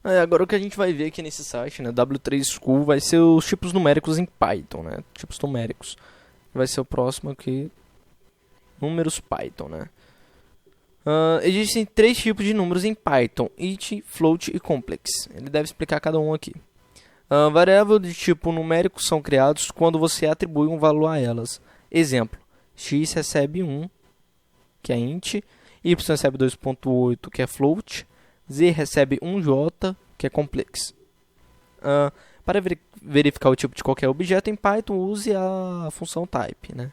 Agora o que a gente vai ver aqui nesse site, né, W3 School, vai ser os tipos numéricos em Python, né? Tipos numéricos. Vai ser o próximo aqui, números Python, né? Existem três tipos de números em Python: int, float e complex. Ele deve explicar cada um aqui. Variáveis de tipo numérico são criados quando você atribui um valor a elas. Exemplo: x recebe 1, que é int, y recebe 2.8, que é float, z recebe 1j, que é complex. Para verificar o tipo de qualquer objeto em Python, use a função type, né?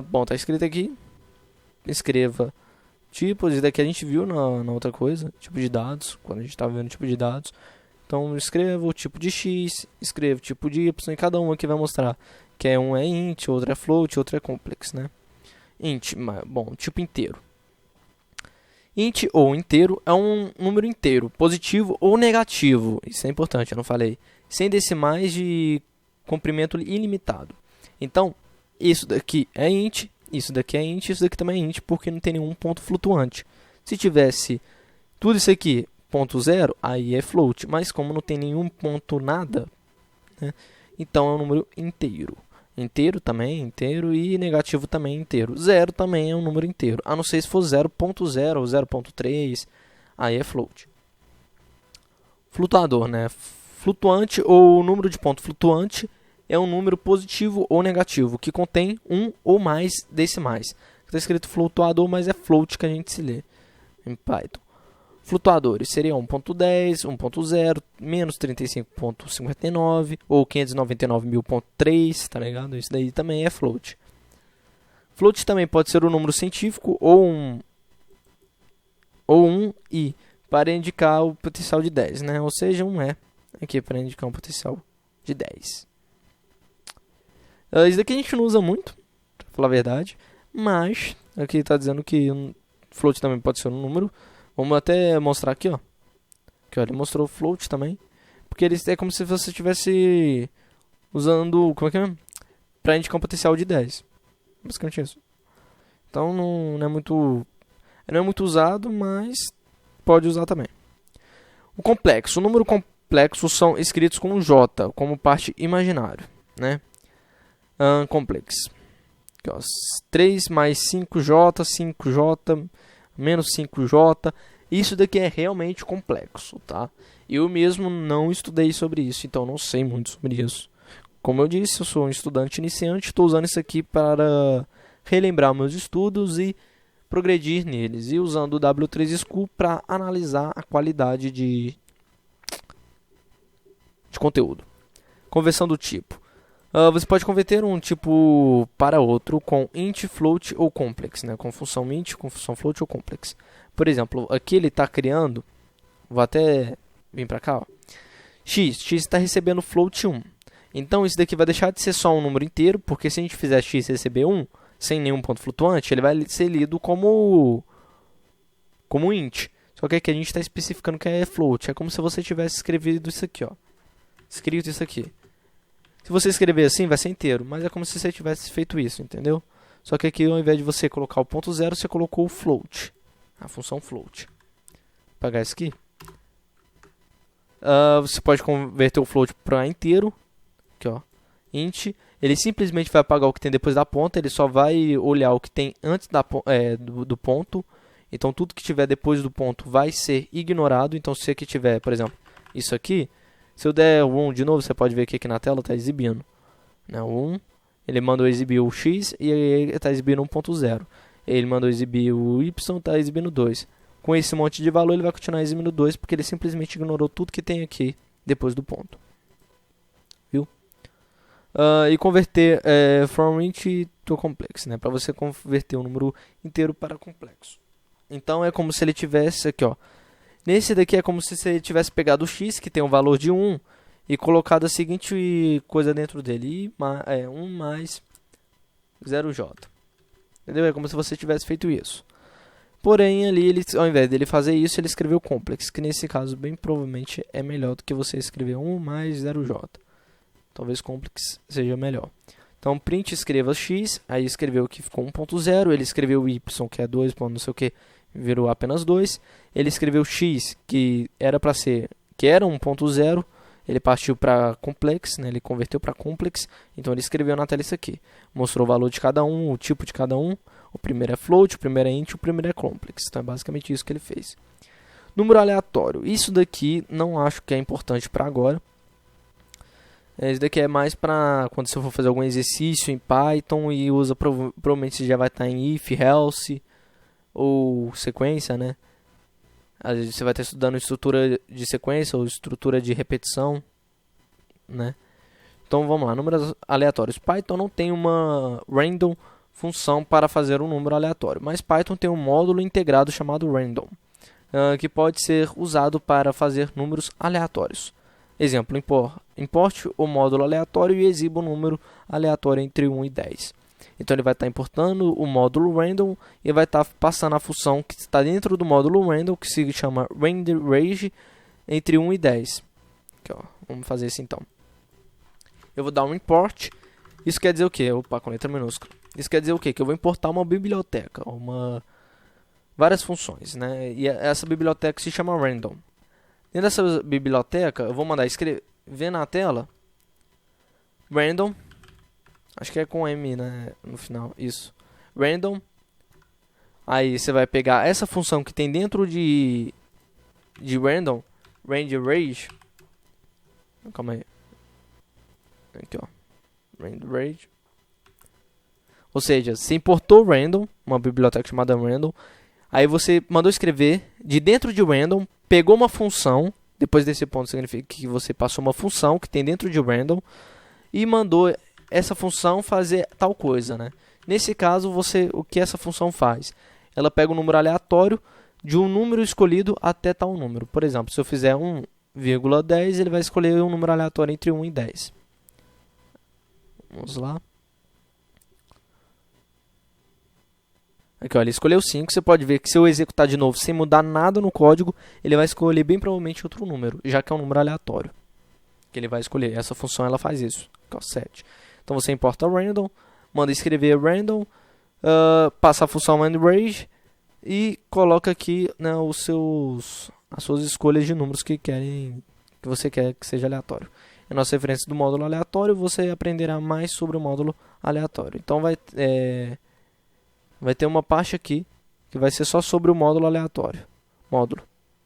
Bom, está escrito aqui. Escreva tipos, e daqui a gente viu na outra coisa, tipo de dados, quando a gente estava vendo tipo de dados. Então escreva o tipo de x, escreva o tipo de y, e cada um aqui vai mostrar que um é int, outro é float, outro é complex, né? Int, bom, tipo inteiro. Int ou inteiro é um número inteiro, positivo ou negativo. Isso é importante, eu não falei. Sem decimais de comprimento ilimitado. Então, isso daqui é int, isso daqui é int, isso daqui também é int, porque não tem nenhum ponto flutuante. Se tivesse tudo isso aqui, ponto zero, aí é float. Mas como não tem nenhum ponto nada, né, então é um número inteiro. Inteiro também é inteiro e negativo também é inteiro. Zero também é um número inteiro, a não ser se for 0.0 ou 0.3, aí é float. Flutuador, né? Flutuante ou número de ponto flutuante é um número positivo ou negativo que contém um ou mais decimais. Está escrito flutuador, mas é float que a gente se lê em Python. Flutuadores seriam 1.10, 1.0, menos 35.59 ou 599.000.3, tá ligado? Isso daí também é float. Float também pode ser um número científico ou um i para indicar o potencial de 10, né? Ou seja, um é aqui para indicar um potencial de 10. Isso daqui a gente não usa muito, pra falar a verdade, mas aqui está dizendo que float também pode ser um número. Vamos até mostrar aqui, ó. Aqui, ó, ele mostrou o float também, porque ele é como se você estivesse usando, como é que é? Para indicar um potencial de 10. Basicamente isso. Então não é muito usado, mas pode usar também. O complexo. O número complexo são escritos com J como parte imaginária, né? Complex. Aqui, ó, 3 mais 5J, 5J, menos 5J. Isso daqui é realmente complexo, tá? Eu mesmo não estudei sobre isso, então não sei muito sobre isso. Como eu disse, eu sou um estudante iniciante, estou usando isso aqui para relembrar meus estudos e progredir neles. E usando o W3 School para analisar a qualidade de conteúdo. Conversão do tipo. Você pode converter um tipo para outro com int, float ou complex, né? Com função int, com função float ou complex. Por exemplo, aqui ele está criando, vou até vir para cá, ó. X está recebendo float 1. Então isso daqui vai deixar de ser só um número inteiro, porque se a gente fizer x receber 1, sem nenhum ponto flutuante, ele vai ser lido como int. Só que aqui a gente está especificando que é float. É como se você tivesse escrevido isso aqui, ó. Escrito isso aqui. Se você escrever assim, vai ser inteiro, mas é como se você tivesse feito isso, entendeu? Só que aqui, ao invés de você colocar o ponto zero, você colocou o float, a função float. Vou apagar isso aqui. Você pode converter o float para inteiro, aqui, ó, int. Ele simplesmente vai apagar o que tem depois da ponta, ele só vai olhar o que tem antes do ponto. Então, tudo que tiver depois do ponto vai ser ignorado. Então, se aqui tiver, por exemplo, isso aqui, se eu der o 1 de novo, você pode ver que aqui na tela está exibindo, né? O 1, ele mandou exibir o x e ele está exibindo 1.0. Ele mandou exibir o y, está exibindo 2. Com esse monte de valor, ele vai continuar exibindo 2, porque ele simplesmente ignorou tudo que tem aqui depois do ponto. Viu? E converter from int to complex, né? Para você converter um número inteiro para complexo. Então é como se ele tivesse aqui, ó. Nesse daqui é como se você tivesse pegado o x, que tem um valor de 1, e colocado a seguinte coisa dentro dele. 1 mais 0j. Entendeu? É como se você tivesse feito isso. Porém, ali, ao invés dele fazer isso, ele escreveu complex, que nesse caso, bem provavelmente, é melhor do que você escrever 1 mais 0j. Talvez complex seja melhor. Então, print escreva x, aí escreveu que ficou 1.0, ele escreveu y, que é 2, não sei o que, virou apenas 2. Ele escreveu x, que era para ser, que era 1.0, ele partiu para complex, né? Ele converteu para complex, então ele escreveu na tela isso aqui. Mostrou o valor de cada um, o tipo de cada um. O primeiro é float, o primeiro é int, o primeiro é complex. Então é basicamente isso que ele fez. Número aleatório. Isso daqui não acho que é importante para agora. Isso daqui é mais para quando você for fazer algum exercício em Python e usa, provavelmente já vai estar em if, else ou sequência, né? Às vezes você vai estar estudando estrutura de sequência ou estrutura de repetição, né? Então vamos lá, números aleatórios. Python não tem uma random função para fazer um número aleatório, mas Python tem um módulo integrado chamado random, que pode ser usado para fazer números aleatórios. Exemplo, importe o módulo aleatório e exiba um número aleatório entre 1 e 10. Então ele vai estar importando o módulo random e vai estar passando a função que está dentro do módulo random, que se chama range entre 1 e 10. Aqui, ó. Vamos fazer isso então. Eu vou dar um import. Isso quer dizer o quê? Opa, com letra minúscula. Isso quer dizer o quê? Que eu vou importar uma biblioteca, várias funções, né? E essa biblioteca se chama random. Dentro dessa biblioteca, eu vou mandar escrever na tela random. Acho que é com M, né, no final, isso. Random. Aí você vai pegar essa função que tem dentro de random, range. Calma aí. Aqui, ó. Range. Ou seja, você importou random, uma biblioteca chamada random. Aí você mandou escrever de dentro de random, pegou uma função. Depois desse ponto significa que você passou uma função que tem dentro de random e mandou essa função fazer tal coisa, né? Nesse caso, o que essa função faz? Ela pega um número aleatório de um número escolhido até tal número. Por exemplo, se eu fizer 1,10, ele vai escolher um número aleatório entre 1 e 10. Vamos lá. Aqui, ó, ele escolheu 5. Você pode ver que se eu executar de novo sem mudar nada no código, ele vai escolher bem provavelmente outro número, já que é um número aleatório que ele vai escolher. Essa função ela faz isso. Aqui, ó, 7. Então você importa random, manda escrever random, passa a função range e coloca aqui, né, as suas escolhas de números que você quer que seja aleatório. A nossa referência do módulo aleatório, você aprenderá mais sobre o módulo aleatório. Então vai ter uma parte aqui que vai ser só sobre o módulo aleatório. Módulo.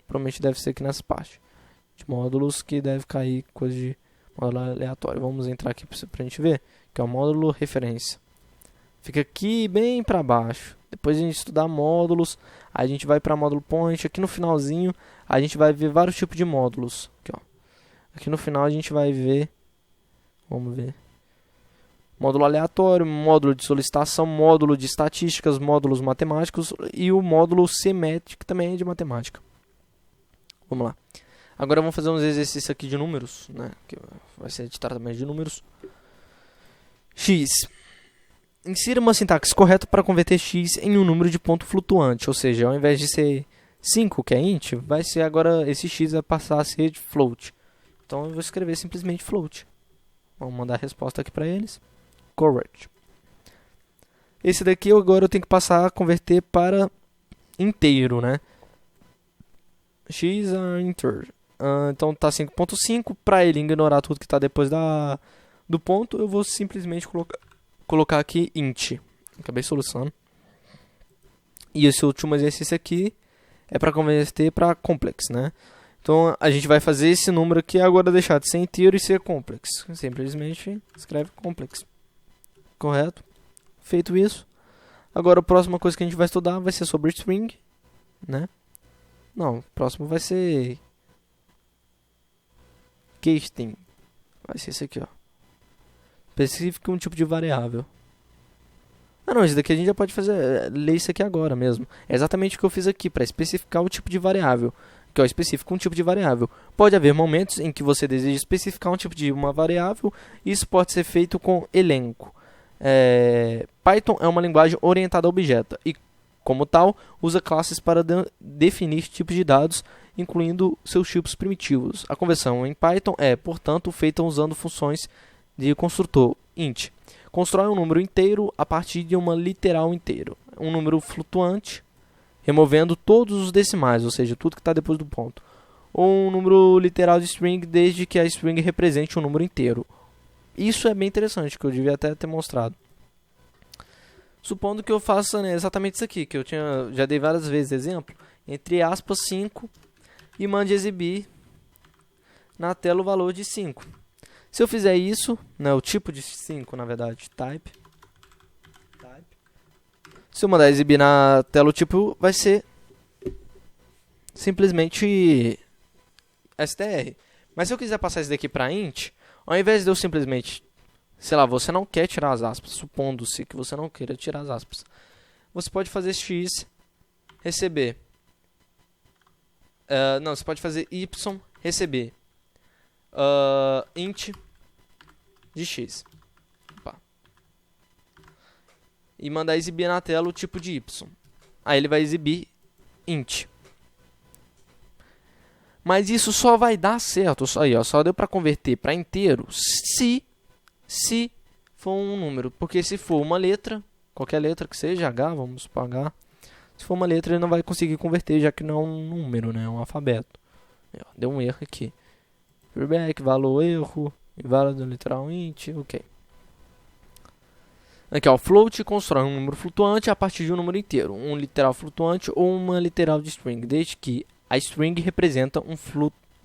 Provavelmente deve ser aqui nessa parte. De módulos que deve cair coisa de módulo aleatório. Vamos entrar aqui para a gente ver, que é o módulo referência. Fica aqui bem para baixo. Depois a gente estudar módulos, a gente vai para módulo point. Aqui no finalzinho a gente vai ver vários tipos de módulos. Aqui, ó. Aqui no final a gente vai ver, vamos ver, módulo aleatório, módulo de solicitação, módulo de estatísticas, módulos matemáticos e o módulo CMAT, que também é de matemática. Vamos lá. Agora vamos fazer uns exercícios aqui de números, né? Que vai ser de tratamento de números. X. Insira uma sintaxe correta para converter x em um número de ponto flutuante, ou seja, ao invés de ser 5, que é int, vai ser agora esse x vai passar a ser de float. Então eu vou escrever simplesmente float. Vamos mandar a resposta aqui para eles. Correct. Esse daqui agora eu tenho que passar a converter para inteiro, né? X é integer. Então tá 5.5. Para ele ignorar tudo que está depois do ponto, eu vou simplesmente colocar aqui int. Acabei solucionando. E esse último exercício aqui é para converter para complex, né? Então a gente vai fazer esse número aqui agora deixar de ser inteiro e ser complex. Simplesmente escreve complex. Correto? Feito isso. Agora a próxima coisa que a gente vai estudar vai ser sobre string, né? Não, o próximo vai ser casting. Vai ser esse aqui, ó. Especifica um tipo de variável. Não, isso daqui a gente já pode ler isso aqui agora mesmo. É exatamente o que eu fiz aqui, para especificar o tipo de variável. Que é específico um tipo de variável. Pode haver momentos em que você deseja especificar um tipo de uma variável, e isso pode ser feito com elenco. Python é uma linguagem orientada a objeto e, como tal, usa classes para definir tipos de dados, incluindo seus tipos primitivos. A conversão em Python é, portanto, feita usando funções de construtor int. Constrói um número inteiro a partir de uma literal inteiro. Um número flutuante removendo todos os decimais, ou seja, tudo que está depois do ponto. Ou um número literal de string, desde que a string represente um número inteiro. Isso é bem interessante, que eu devia até ter mostrado. Supondo que eu faça, né, exatamente isso aqui, que eu já dei várias vezes exemplo, entre aspas 5 e mande exibir na tela o valor de 5. Se eu fizer isso, né, o tipo de 5, na verdade, type. Se eu mandar exibir na tela o tipo, vai ser simplesmente str. Mas se eu quiser passar isso daqui para int, ao invés de eu simplesmente, sei lá, você não quer tirar as aspas, supondo-se que você não queira tirar as aspas, você pode fazer x receber. Não, você pode fazer y receber int de x. Opa. E mandar exibir na tela o tipo de y. Aí ele vai exibir int. Mas isso só vai dar certo, só deu para converter para inteiro se for um número. Porque se for uma letra, qualquer letra que seja, H, vamos supor H, se for uma letra ele não vai conseguir converter, já que não é um número, né, é um alfabeto. Deu um erro aqui. Feedback, valor, erro, inválido literal int, ok. Aqui, ó, float constrói um número flutuante a partir de um número inteiro, um literal flutuante ou uma literal de string, desde que a string representa um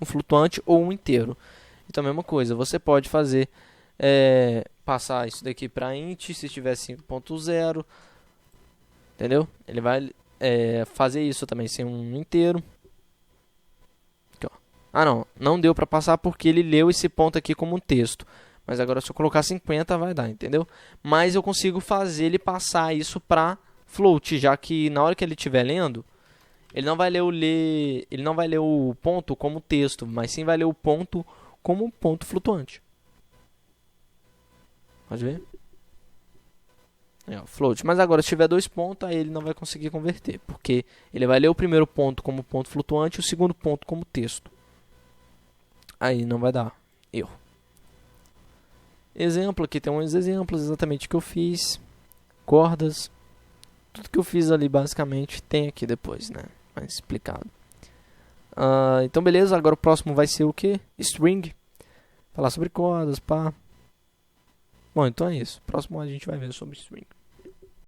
flutuante ou um inteiro. Então, a mesma coisa, você pode fazer, passar isso daqui para int, se tiver 5.0, entendeu? Ele vai fazer isso também sem um inteiro. Aqui, ó. Ah, não deu para passar porque ele leu esse ponto aqui como um texto. Mas agora se eu colocar 50 vai dar, entendeu? Mas eu consigo fazer ele passar isso para float, já que na hora que ele estiver lendo, ele não vai ler o ponto como texto, mas sim vai ler o ponto como ponto flutuante. Pode ver? Float. Mas agora se tiver 2 pontos, aí ele não vai conseguir converter, porque ele vai ler o primeiro ponto como ponto flutuante e o segundo ponto como texto. Aí não vai dar erro. Exemplo, aqui tem uns exemplos exatamente que eu fiz. Cordas. Tudo que eu fiz ali basicamente tem aqui depois, né? Mais explicado. Então beleza, agora o próximo vai ser o que? String. Falar sobre cordas, pá. Bom, então é isso. Próximo a gente vai ver sobre string.